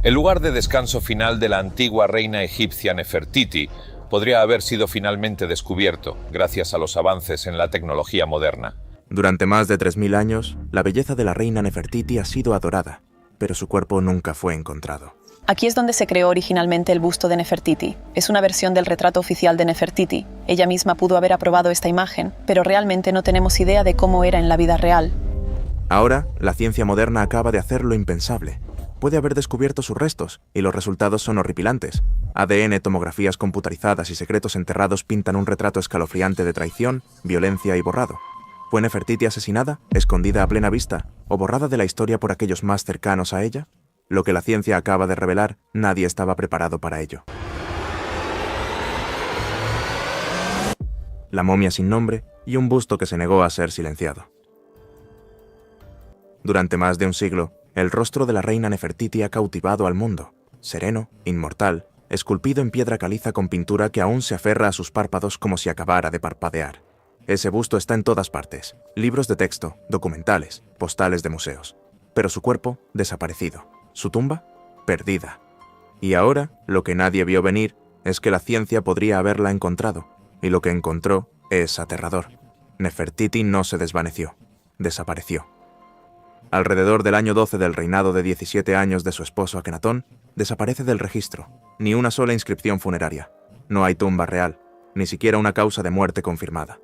El lugar de descanso final de la antigua reina egipcia Nefertiti podría haber sido finalmente descubierto gracias a los avances en la tecnología moderna. Durante más de 3000 años, la belleza de la reina Nefertiti ha sido adorada, pero su cuerpo nunca fue encontrado. Aquí es donde se creó originalmente el busto de Nefertiti. Es una versión del retrato oficial de Nefertiti. Ella misma pudo haber aprobado esta imagen, pero realmente no tenemos idea de cómo era en la vida real. Ahora, la ciencia moderna acaba de hacer lo impensable. Puede haber descubierto sus restos, y los resultados son horripilantes. ADN, tomografías computarizadas y secretos enterrados pintan un retrato escalofriante de traición, violencia y borrado. ¿Fue Nefertiti asesinada, escondida a plena vista, o borrada de la historia por aquellos más cercanos a ella? Lo que la ciencia acaba de revelar, nadie estaba preparado para ello. La momia sin nombre y un busto que se negó a ser silenciado. Durante más de un siglo, el rostro de la reina Nefertiti ha cautivado al mundo, sereno, inmortal, esculpido en piedra caliza con pintura que aún se aferra a sus párpados como si acabara de parpadear. Ese busto está en todas partes, libros de texto, documentales, postales de museos. Pero su cuerpo, desaparecido. Su tumba, perdida. Y ahora, lo que nadie vio venir es que la ciencia podría haberla encontrado, y lo que encontró es aterrador. Nefertiti no se desvaneció, desapareció. Alrededor del año 12 del reinado de 17 años de su esposo Akenatón, desaparece del registro, ni una sola inscripción funeraria. No hay tumba real, ni siquiera una causa de muerte confirmada.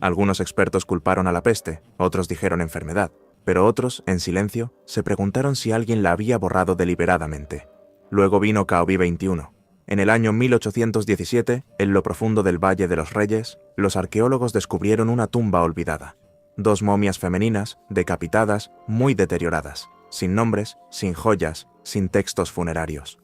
Algunos expertos culparon a la peste, otros dijeron enfermedad, pero otros, en silencio, se preguntaron si alguien la había borrado deliberadamente. Luego vino Caobi XXI. En el año 1817, en lo profundo del Valle de los Reyes, los arqueólogos descubrieron una tumba olvidada. 2 momias femeninas, decapitadas, muy deterioradas, sin nombres, sin joyas, sin textos funerarios.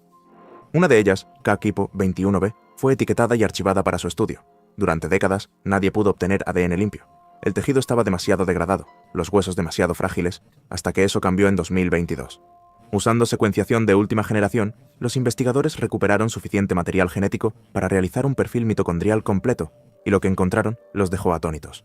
Una de ellas, Kakipo 21b, fue etiquetada y archivada para su estudio. Durante décadas, nadie pudo obtener ADN limpio. El tejido estaba demasiado degradado, los huesos demasiado frágiles, hasta que eso cambió en 2022. Usando secuenciación de última generación, los investigadores recuperaron suficiente material genético para realizar un perfil mitocondrial completo, y lo que encontraron los dejó atónitos.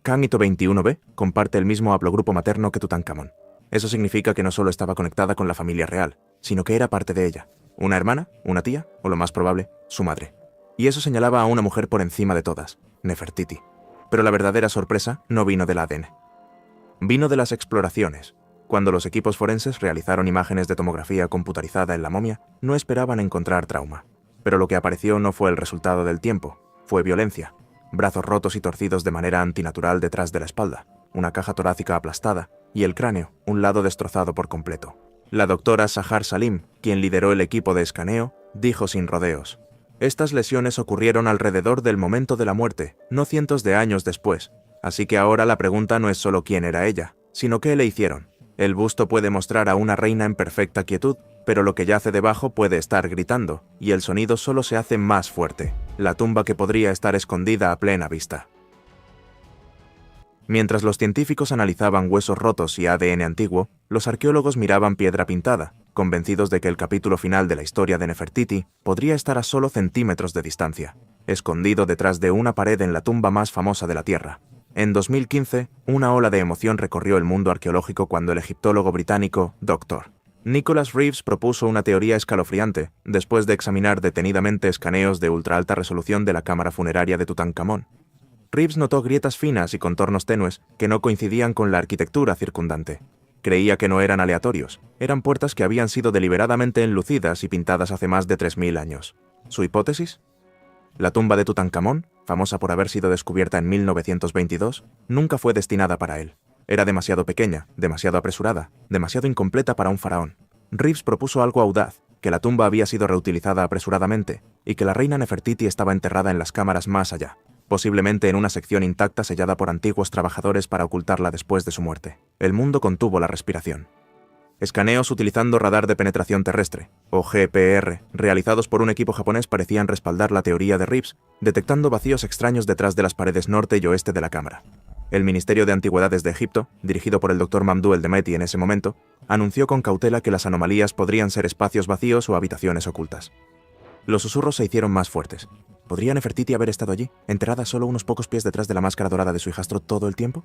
Kangito 21b comparte el mismo haplogrupo materno que Tutankamón. Eso significa que no solo estaba conectada con la familia real, sino que era parte de ella, una hermana, una tía, o lo más probable, su madre. Y eso señalaba a una mujer por encima de todas, Nefertiti. Pero la verdadera sorpresa no vino del ADN. Vino de las exploraciones. Cuando los equipos forenses realizaron imágenes de tomografía computarizada en la momia, no esperaban encontrar trauma. Pero lo que apareció no fue el resultado del tiempo, fue violencia. Brazos rotos y torcidos de manera antinatural detrás de la espalda, una caja torácica aplastada y el cráneo, un lado destrozado por completo. La doctora Sahar Salim, quien lideró el equipo de escaneo, dijo sin rodeos: estas lesiones ocurrieron alrededor del momento de la muerte, no cientos de años después. Así que ahora la pregunta no es solo quién era ella, sino qué le hicieron. El busto puede mostrar a una reina en perfecta quietud, pero lo que yace debajo puede estar gritando, y el sonido solo se hace más fuerte. La tumba que podría estar escondida a plena vista. Mientras los científicos analizaban huesos rotos y ADN antiguo, los arqueólogos miraban piedra pintada, convencidos de que el capítulo final de la historia de Nefertiti podría estar a solo centímetros de distancia, escondido detrás de una pared en la tumba más famosa de la Tierra. En 2015, una ola de emoción recorrió el mundo arqueológico cuando el egiptólogo británico Dr. Nicholas Reeves propuso una teoría escalofriante después de examinar detenidamente escaneos de ultra alta resolución de la cámara funeraria de Tutankamón. Reeves notó grietas finas y contornos tenues que no coincidían con la arquitectura circundante. Creía que no eran aleatorios, eran puertas que habían sido deliberadamente enlucidas y pintadas hace más de 3000 años. ¿Su hipótesis? La tumba de Tutankamón, famosa por haber sido descubierta en 1922, nunca fue destinada para él. Era demasiado pequeña, demasiado apresurada, demasiado incompleta para un faraón. Reeves propuso algo audaz, que la tumba había sido reutilizada apresuradamente y que la reina Nefertiti estaba enterrada en las cámaras más allá, posiblemente en una sección intacta sellada por antiguos trabajadores para ocultarla después de su muerte. El mundo contuvo la respiración. Escaneos utilizando radar de penetración terrestre, o GPR, realizados por un equipo japonés parecían respaldar la teoría de Reeves, detectando vacíos extraños detrás de las paredes norte y oeste de la cámara. El Ministerio de Antigüedades de Egipto, dirigido por el Dr. Mamdouh el-Demeti en ese momento, anunció con cautela que las anomalías podrían ser espacios vacíos o habitaciones ocultas. Los susurros se hicieron más fuertes. ¿Podría Nefertiti haber estado allí, enterrada solo unos pocos pies detrás de la máscara dorada de su hijastro todo el tiempo?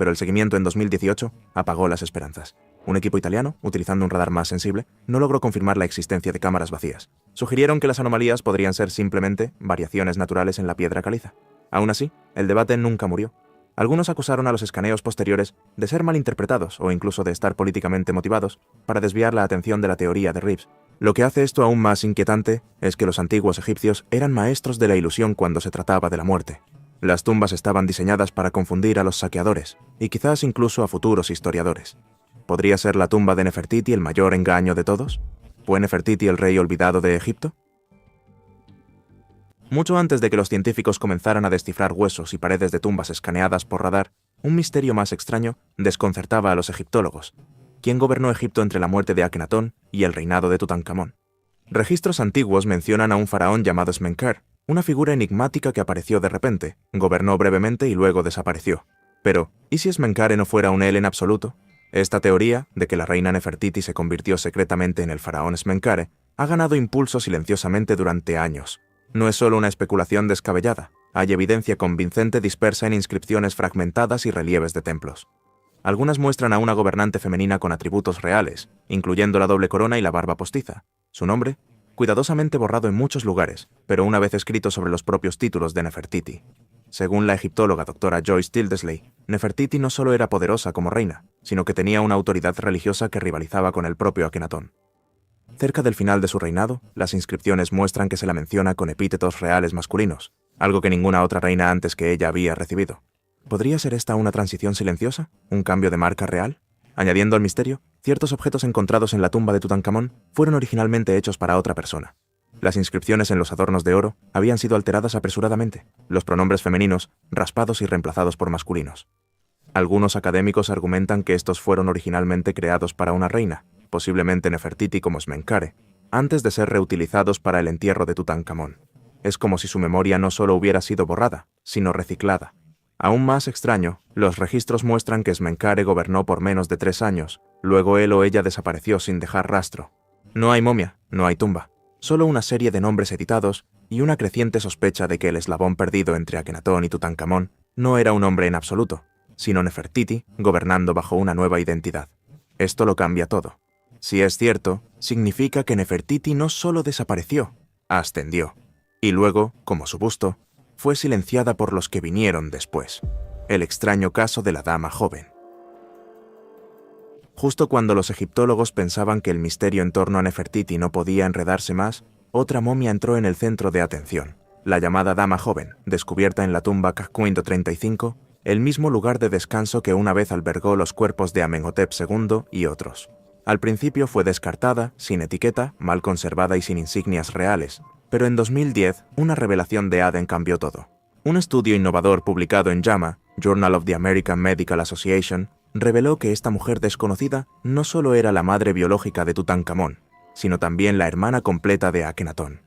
pero el seguimiento en 2018 apagó las esperanzas. Un equipo italiano, utilizando un radar más sensible, no logró confirmar la existencia de cámaras vacías. Sugirieron que las anomalías podrían ser simplemente variaciones naturales en la piedra caliza. Aún así, el debate nunca murió. Algunos acusaron a los escaneos posteriores de ser malinterpretados o incluso de estar políticamente motivados para desviar la atención de la teoría de Reeves. Lo que hace esto aún más inquietante es que los antiguos egipcios eran maestros de la ilusión cuando se trataba de la muerte. Las tumbas estaban diseñadas para confundir a los saqueadores y quizás incluso a futuros historiadores. ¿Podría ser la tumba de Nefertiti el mayor engaño de todos? ¿Fue Nefertiti el rey olvidado de Egipto? Mucho antes de que los científicos comenzaran a descifrar huesos y paredes de tumbas escaneadas por radar, un misterio más extraño desconcertaba a los egiptólogos. ¿Quién gobernó Egipto entre la muerte de Akenatón y el reinado de Tutankamón? Registros antiguos mencionan a un faraón llamado Smenkhar, una figura enigmática que apareció de repente, gobernó brevemente y luego desapareció. Pero, ¿y si Smenkhare no fuera un él en absoluto? Esta teoría, de que la reina Nefertiti se convirtió secretamente en el faraón Smenkhare, ha ganado impulso silenciosamente durante años. No es solo una especulación descabellada, hay evidencia convincente dispersa en inscripciones fragmentadas y relieves de templos. Algunas muestran a una gobernante femenina con atributos reales, incluyendo la doble corona y la barba postiza. Su nombre, cuidadosamente borrado en muchos lugares, pero una vez escrito sobre los propios títulos de Nefertiti. Según la egiptóloga doctora Joyce Tildesley, Nefertiti no solo era poderosa como reina, sino que tenía una autoridad religiosa que rivalizaba con el propio Akenatón. Cerca del final de su reinado, las inscripciones muestran que se la menciona con epítetos reales masculinos, algo que ninguna otra reina antes que ella había recibido. ¿Podría ser esta una transición silenciosa? ¿Un cambio de marca real? Añadiendo al misterio, ciertos objetos encontrados en la tumba de Tutankamón fueron originalmente hechos para otra persona. Las inscripciones en los adornos de oro habían sido alteradas apresuradamente, los pronombres femeninos raspados y reemplazados por masculinos. Algunos académicos argumentan que estos fueron originalmente creados para una reina, posiblemente Nefertiti como Smenkhare, antes de ser reutilizados para el entierro de Tutankamón. Es como si su memoria no solo hubiera sido borrada, sino reciclada. Aún más extraño, los registros muestran que Smenkhare gobernó por menos de 3 años, luego él o ella desapareció sin dejar rastro. No hay momia, no hay tumba, solo una serie de nombres editados y una creciente sospecha de que el eslabón perdido entre Akenatón y Tutankamón no era un hombre en absoluto, sino Nefertiti gobernando bajo una nueva identidad. Esto lo cambia todo. Si es cierto, significa que Nefertiti no solo desapareció, ascendió, y luego, como su busto, fue silenciada por los que vinieron después. El extraño caso de la dama joven. Justo cuando los egiptólogos pensaban que el misterio en torno a Nefertiti no podía enredarse más, otra momia entró en el centro de atención, la llamada dama joven, descubierta en la tumba Kakhuindo 35, el mismo lugar de descanso que una vez albergó los cuerpos de Amenhotep II y otros. Al principio fue descartada, sin etiqueta, mal conservada y sin insignias reales, pero en 2010 una revelación de Aden cambió todo. Un estudio innovador publicado en JAMA, Journal of the American Medical Association, reveló que esta mujer desconocida no solo era la madre biológica de Tutankamón, sino también la hermana completa de Akenatón.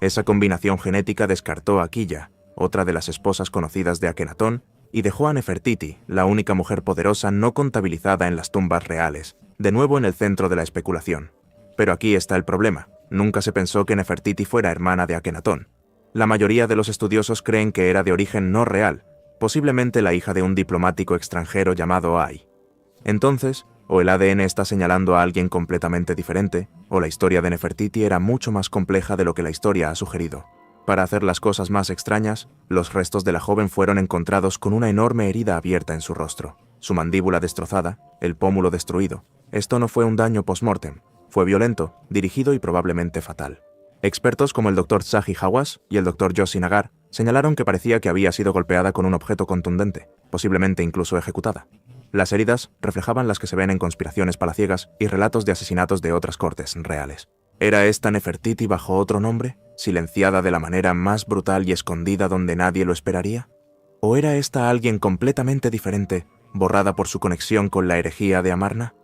Esa combinación genética descartó a Quilla, otra de las esposas conocidas de Akenatón, y dejó a Nefertiti, la única mujer poderosa no contabilizada en las tumbas reales, de nuevo en el centro de la especulación. Pero aquí está el problema. Nunca se pensó que Nefertiti fuera hermana de Akenatón. La mayoría de los estudiosos creen que era de origen no real, posiblemente la hija de un diplomático extranjero llamado Ay. Entonces, o el ADN está señalando a alguien completamente diferente, o la historia de Nefertiti era mucho más compleja de lo que la historia ha sugerido. Para hacer las cosas más extrañas, los restos de la joven fueron encontrados con una enorme herida abierta en su rostro, su mandíbula destrozada, el pómulo destruido. Esto no fue un daño post-mortem, fue violento, dirigido y probablemente fatal. Expertos como el Dr. Zahi Hawass y el Dr. Yossi Nagar señalaron que parecía que había sido golpeada con un objeto contundente, posiblemente incluso ejecutada. Las heridas reflejaban las que se ven en conspiraciones palaciegas y relatos de asesinatos de otras cortes reales. ¿Era esta Nefertiti bajo otro nombre, silenciada de la manera más brutal y escondida donde nadie lo esperaría? ¿O era esta alguien completamente diferente, borrada por su conexión con la herejía de Amarna?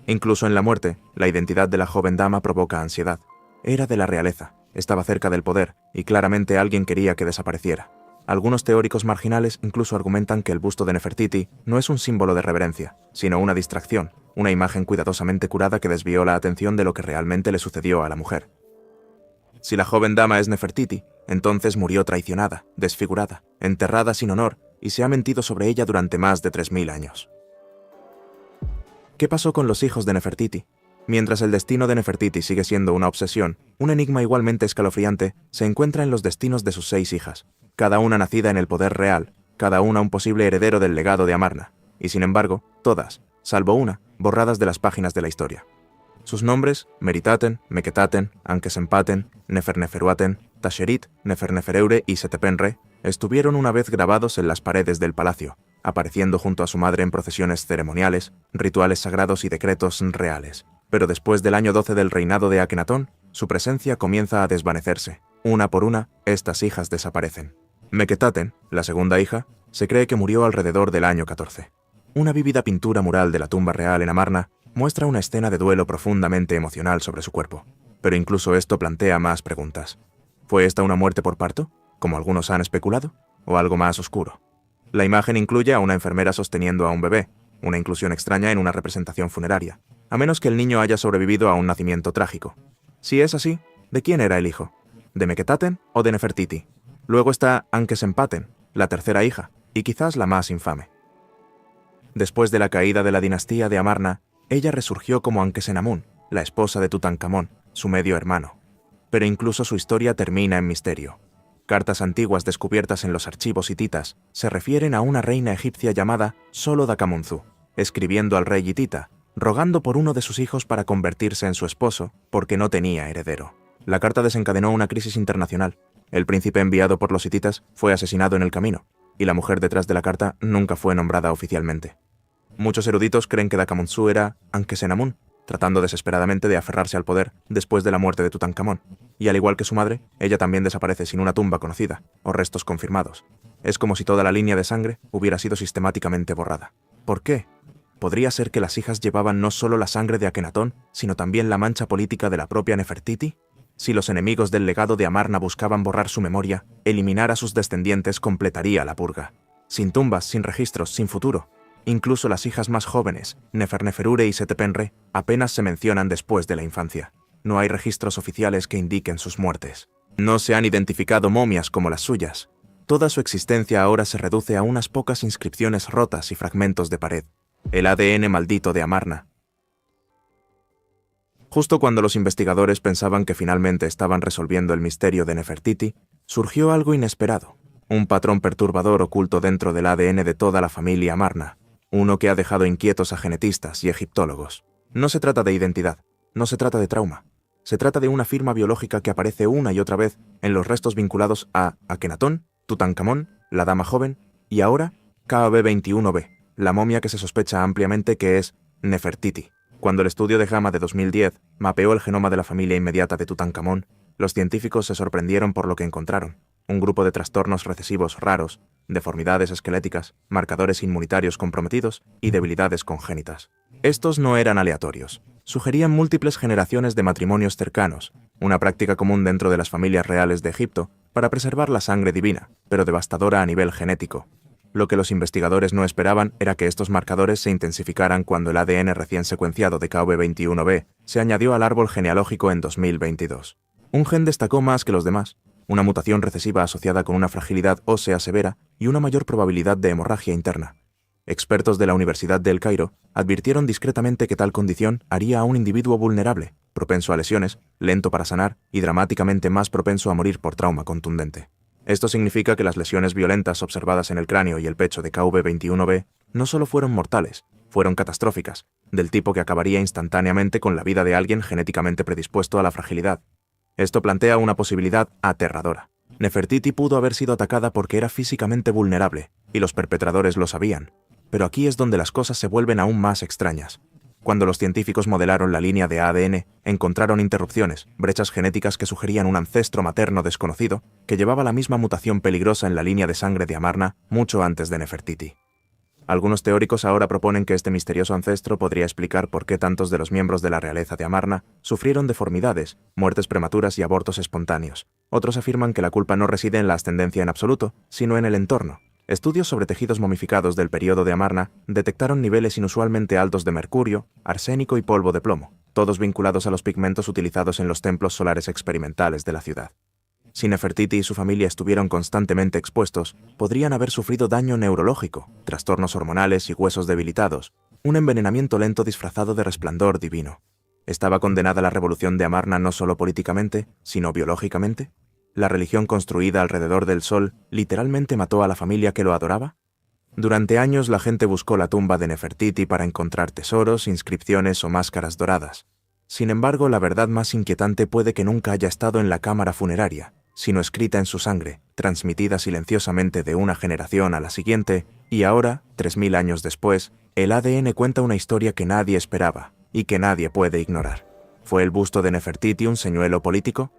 Incluso en la muerte, la identidad de la joven dama provoca ansiedad. Era de la realeza, estaba cerca del poder, y claramente alguien quería que desapareciera. Algunos teóricos marginales incluso argumentan que el busto de Nefertiti no es un símbolo de reverencia, sino una distracción, una imagen cuidadosamente curada que desvió la atención de lo que realmente le sucedió a la mujer. Si la joven dama es Nefertiti, entonces murió traicionada, desfigurada, enterrada sin honor y se ha mentido sobre ella durante más de 3000 años. ¿Qué pasó con los hijos de Nefertiti? Mientras el destino de Nefertiti sigue siendo una obsesión, un enigma igualmente escalofriante se encuentra en los destinos de sus 6 hijas, cada una nacida en el poder real, cada una un posible heredero del legado de Amarna, y sin embargo, todas, salvo una, borradas de las páginas de la historia. Sus nombres, Meritaten, Meketaten, Ankesempaten, Neferneferuaten, Tasherit, Nefernefereure y Setepenre, estuvieron una vez grabados en las paredes del palacio, apareciendo junto a su madre en procesiones ceremoniales, rituales sagrados y decretos reales. Pero después del año 12 del reinado de Akenatón, su presencia comienza a desvanecerse. Una por una, estas hijas desaparecen. Meketaten, la segunda hija, se cree que murió alrededor del año 14. Una vívida pintura mural de la tumba real en Amarna muestra una escena de duelo profundamente emocional sobre su cuerpo. Pero incluso esto plantea más preguntas. ¿Fue esta una muerte por parto, como algunos han especulado, o algo más oscuro? La imagen incluye a una enfermera sosteniendo a un bebé, una inclusión extraña en una representación funeraria, a menos que el niño haya sobrevivido a un nacimiento trágico. Si es así, ¿de quién era el hijo? ¿De Meketaten o de Nefertiti? Luego está Ankesempaten, la tercera hija, y quizás la más infame. Después de la caída de la dinastía de Amarna, ella resurgió como Ankesenamun, la esposa de Tutankamón, su medio hermano. Pero incluso su historia termina en misterio. Cartas antiguas descubiertas en los archivos hititas se refieren a una reina egipcia llamada Solo Dakamunzu, escribiendo al rey hitita, rogando por uno de sus hijos para convertirse en su esposo, porque no tenía heredero. La carta desencadenó una crisis internacional. El príncipe enviado por los hititas fue asesinado en el camino, y la mujer detrás de la carta nunca fue nombrada oficialmente. Muchos eruditos creen que Dakamunzu era Ankesenamun, tratando desesperadamente de aferrarse al poder después de la muerte de Tutankamón, y al igual que su madre, ella también desaparece sin una tumba conocida o restos confirmados. Es como si toda la línea de sangre hubiera sido sistemáticamente borrada. ¿Por qué? ¿Podría ser que las hijas llevaban no solo la sangre de Akenatón, sino también la mancha política de la propia Nefertiti? Si los enemigos del legado de Amarna buscaban borrar su memoria, eliminar a sus descendientes completaría la purga. Sin tumbas, sin registros, sin futuro. Incluso las hijas más jóvenes, Neferneferure y Setepenre, apenas se mencionan después de la infancia. No hay registros oficiales que indiquen sus muertes. No se han identificado momias como las suyas. Toda su existencia ahora se reduce a unas pocas inscripciones rotas y fragmentos de pared. El ADN maldito de Amarna. Justo cuando los investigadores pensaban que finalmente estaban resolviendo el misterio de Nefertiti, surgió algo inesperado. Un patrón perturbador oculto dentro del ADN de toda la familia Amarna. Uno que ha dejado inquietos a genetistas y egiptólogos. No se trata de identidad, no se trata de trauma. Se trata de una firma biológica que aparece una y otra vez en los restos vinculados a Akenatón, Tutankamón, la dama joven, y ahora KOB-21b, la momia que se sospecha ampliamente que es Nefertiti. Cuando el estudio de JAMA de 2010 mapeó el genoma de la familia inmediata de Tutankamón, los científicos se sorprendieron por lo que encontraron. Un grupo de trastornos recesivos raros, deformidades esqueléticas, marcadores inmunitarios comprometidos y debilidades congénitas. Estos no eran aleatorios. Sugerían múltiples generaciones de matrimonios cercanos, una práctica común dentro de las familias reales de Egipto para preservar la sangre divina, pero devastadora a nivel genético. Lo que los investigadores no esperaban era que estos marcadores se intensificaran cuando el ADN recién secuenciado de KOB-21b se añadió al árbol genealógico en 2022. Un gen destacó más que los demás, una mutación recesiva asociada con una fragilidad ósea severa y una mayor probabilidad de hemorragia interna. Expertos de la Universidad de El Cairo advirtieron discretamente que tal condición haría a un individuo vulnerable, propenso a lesiones, lento para sanar y dramáticamente más propenso a morir por trauma contundente. Esto significa que las lesiones violentas observadas en el cráneo y el pecho de KOB-21b no solo fueron mortales, fueron catastróficas, del tipo que acabaría instantáneamente con la vida de alguien genéticamente predispuesto a la fragilidad. Esto plantea una posibilidad aterradora. Nefertiti pudo haber sido atacada porque era físicamente vulnerable, y los perpetradores lo sabían. Pero aquí es donde las cosas se vuelven aún más extrañas. Cuando los científicos modelaron la línea de ADN, encontraron interrupciones, brechas genéticas que sugerían un ancestro materno desconocido que llevaba la misma mutación peligrosa en la línea de sangre de Amarna mucho antes de Nefertiti. Algunos teóricos ahora proponen que este misterioso ancestro podría explicar por qué tantos de los miembros de la realeza de Amarna sufrieron deformidades, muertes prematuras y abortos espontáneos. Otros afirman que la culpa no reside en la ascendencia en absoluto, sino en el entorno. Estudios sobre tejidos momificados del periodo de Amarna detectaron niveles inusualmente altos de mercurio, arsénico y polvo de plomo, todos vinculados a los pigmentos utilizados en los templos solares experimentales de la ciudad. Si Nefertiti y su familia estuvieron constantemente expuestos, podrían haber sufrido daño neurológico, trastornos hormonales y huesos debilitados, un envenenamiento lento disfrazado de resplandor divino. ¿Estaba condenada la revolución de Amarna no solo políticamente, sino biológicamente? ¿La religión construida alrededor del sol literalmente mató a la familia que lo adoraba? Durante años la gente buscó la tumba de Nefertiti para encontrar tesoros, inscripciones o máscaras doradas. Sin embargo, la verdad más inquietante puede que nunca haya estado en la cámara funeraria, sino escrita en su sangre, transmitida silenciosamente de una generación a la siguiente, y ahora, 3000 años después, el ADN cuenta una historia que nadie esperaba y que nadie puede ignorar. ¿Fue el busto de Nefertiti un señuelo político?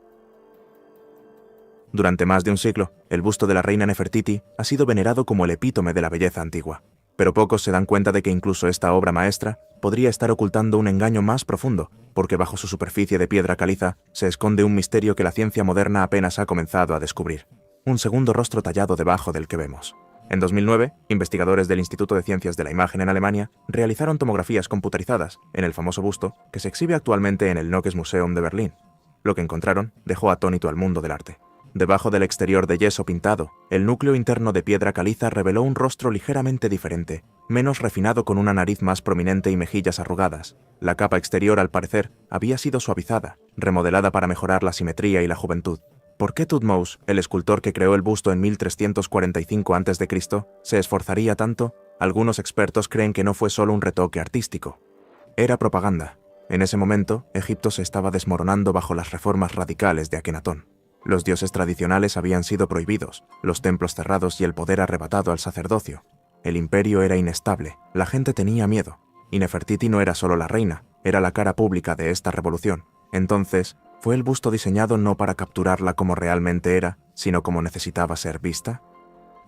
Durante más de un siglo, el busto de la reina Nefertiti ha sido venerado como el epítome de la belleza antigua. Pero pocos se dan cuenta de que incluso esta obra maestra podría estar ocultando un engaño más profundo, porque bajo su superficie de piedra caliza se esconde un misterio que la ciencia moderna apenas ha comenzado a descubrir. Un segundo rostro tallado debajo del que vemos. En 2009, investigadores del Instituto de Ciencias de la Imagen en Alemania realizaron tomografías computarizadas en el famoso busto que se exhibe actualmente en el Knockes Museum de Berlín. Lo que encontraron dejó atónito al mundo del arte. Debajo del exterior de yeso pintado, el núcleo interno de piedra caliza reveló un rostro ligeramente diferente, menos refinado con una nariz más prominente y mejillas arrugadas. La capa exterior, al parecer, había sido suavizada, remodelada para mejorar la simetría y la juventud. ¿Por qué Thutmose, el escultor que creó el busto en 1345 a.C., se esforzaría tanto? Algunos expertos creen que no fue solo un retoque artístico. Era propaganda. En ese momento, Egipto se estaba desmoronando bajo las reformas radicales de Akenatón. Los dioses tradicionales habían sido prohibidos, los templos cerrados y el poder arrebatado al sacerdocio. El imperio era inestable, la gente tenía miedo, y Nefertiti no era solo la reina, era la cara pública de esta revolución. Entonces, ¿fue el busto diseñado no para capturarla como realmente era, sino como necesitaba ser vista?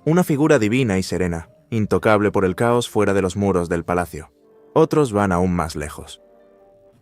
Una figura divina y serena, intocable por el caos fuera de los muros del palacio. Otros van aún más lejos.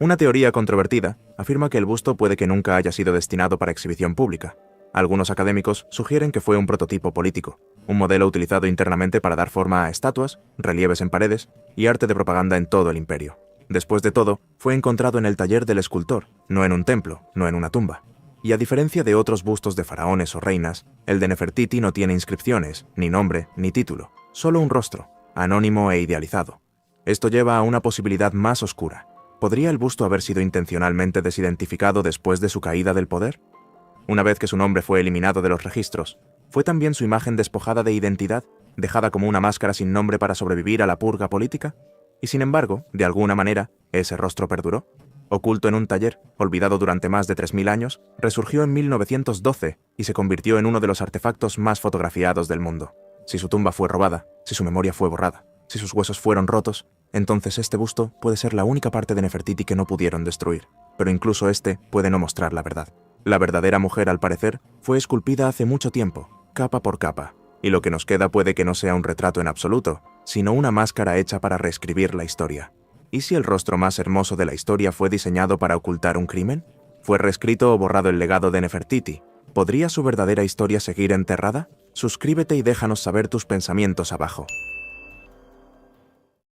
Una teoría controvertida afirma que el busto puede que nunca haya sido destinado para exhibición pública. Algunos académicos sugieren que fue un prototipo político, un modelo utilizado internamente para dar forma a estatuas, relieves en paredes y arte de propaganda en todo el imperio. Después de todo, fue encontrado en el taller del escultor, no en un templo, no en una tumba. Y a diferencia de otros bustos de faraones o reinas, el de Nefertiti no tiene inscripciones, ni nombre, ni título, solo un rostro, anónimo e idealizado. Esto lleva a una posibilidad más oscura. ¿Podría el busto haber sido intencionalmente desidentificado después de su caída del poder? Una vez que su nombre fue eliminado de los registros, ¿fue también su imagen despojada de identidad, dejada como una máscara sin nombre para sobrevivir a la purga política? Y sin embargo, de alguna manera, ¿ese rostro perduró? Oculto en un taller, olvidado durante más de 3000 años, resurgió en 1912 y se convirtió en uno de los artefactos más fotografiados del mundo. Si su tumba fue robada, si su memoria fue borrada, si sus huesos fueron rotos, entonces este busto puede ser la única parte de Nefertiti que no pudieron destruir. Pero incluso este puede no mostrar la verdad. La verdadera mujer, al parecer, fue esculpida hace mucho tiempo, capa por capa, y lo que nos queda puede que no sea un retrato en absoluto, sino una máscara hecha para reescribir la historia. ¿Y si el rostro más hermoso de la historia fue diseñado para ocultar un crimen? ¿Fue reescrito o borrado el legado de Nefertiti? ¿Podría su verdadera historia seguir enterrada? Suscríbete y déjanos saber tus pensamientos abajo.